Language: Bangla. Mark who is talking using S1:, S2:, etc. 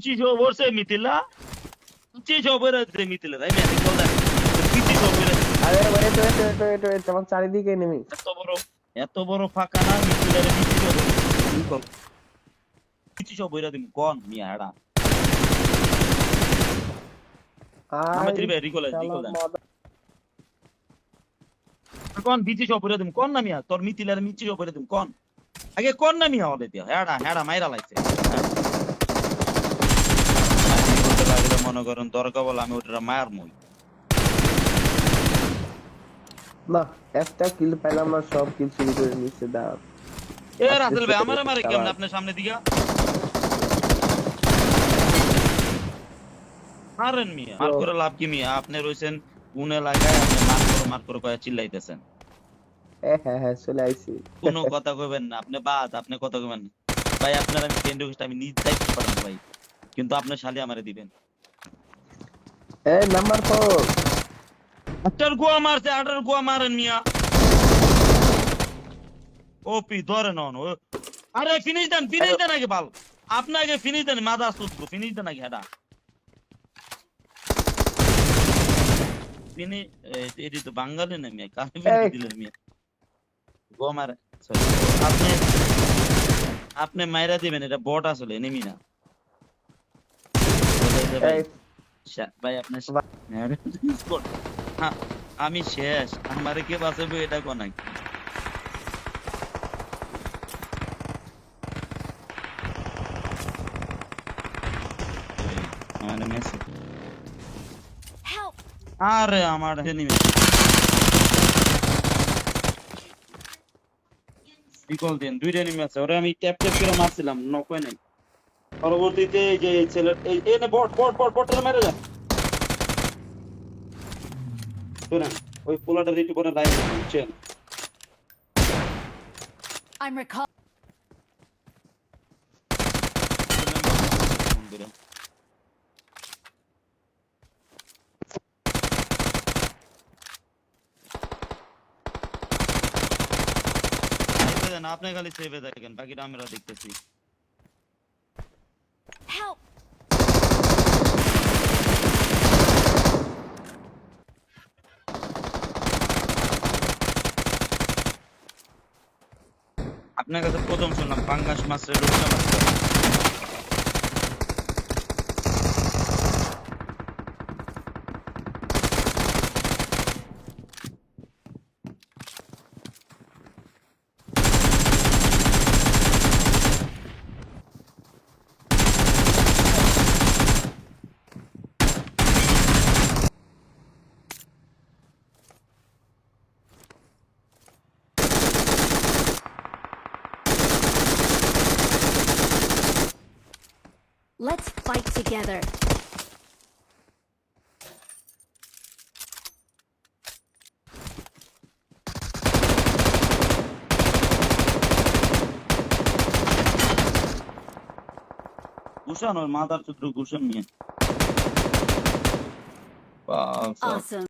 S1: Cicio forse mitila. Cicio pure de mitila. Dai me ricorda. Cicio pure.
S2: আরে ওয়েট আমার চারিদিকে এনিমি।
S1: এত বড় ফাঁকা না মিটিলার Cicio পরে। কি কর? Cicio পরে দিম কোন মিয়া এডা। নামে ত্রিবে রিকল দেন। কোন Cicio পরে দিম কোন না মিয়া তোর মিটিলার Cicio পরে দিম কোন। আগে কোন না মিয়া হলে দিয়া হেডা মাইরা লাইছে। মনে করেন দরকার বলে আমি ওটা মায়ার মই
S2: না একটা কিল পাইলাম না সব কিল চুরি করে নিচ্ছে দাও
S1: এ রাসেল ভাই আমারে মারে কেমন আপনার সামনে দিগা মারেন মিয়া মার করে লাভ কি মিয়া আপনি রইছেন উনে লাগায় আপনি মার করে কয় চিল্লাইতেছেন
S2: হ্যাঁ চলে আইছি
S1: কোনো কথা কইবেন না আপনি কথা কইবেন না ভাই আপনার আমি ফ্রেন্ড রিকোয়েস্ট আমি নিজ দায়িত্ব পালন ভাই কিন্তু আপনি শালি আমারে দিবেন
S2: নাম্বার 4
S1: আটার গোয়া মারেন মিয়া ওপি ধরে নন আরে ফিনিশ দেন আগে বাল আপনাকে ফিনিশ দেন মাদা সুতগো ফিনিশ দেন আগে হেডা ফিনি এটি তো বাঙালি না মিয়া কাকে ফিনিশ দিলেন মিয়া গোয়া মারে সরি আপনি মাইরা দিবেন এটা বট আসলে এনিমি না ভাই আপনি আমি শেষ আমারে কে বাঁচাবে এটা কোন আরে আমার রিকল দেন দুইটা এনিমি আছে ওরে আমি ট্যাপ করে মারছিলাম নক হয় নাই পরবর্তীতে যে ছেলে এই না বটটা মেরে যা শুনেন ওই পোলাটা দিতে করে লাইন বুঝছেন
S3: I'm recall
S1: আপনি খালি সেভে দেখেন বাকিটা আমরা দেখতেছি
S3: help
S1: আপনার কাছে প্রথম শুনলাম পাঙ্গাস মাছের রূপটা মাছ
S3: let's fight together
S1: গুছান ওর মাথার চুদ্র গুছান নিয়ে
S3: awesome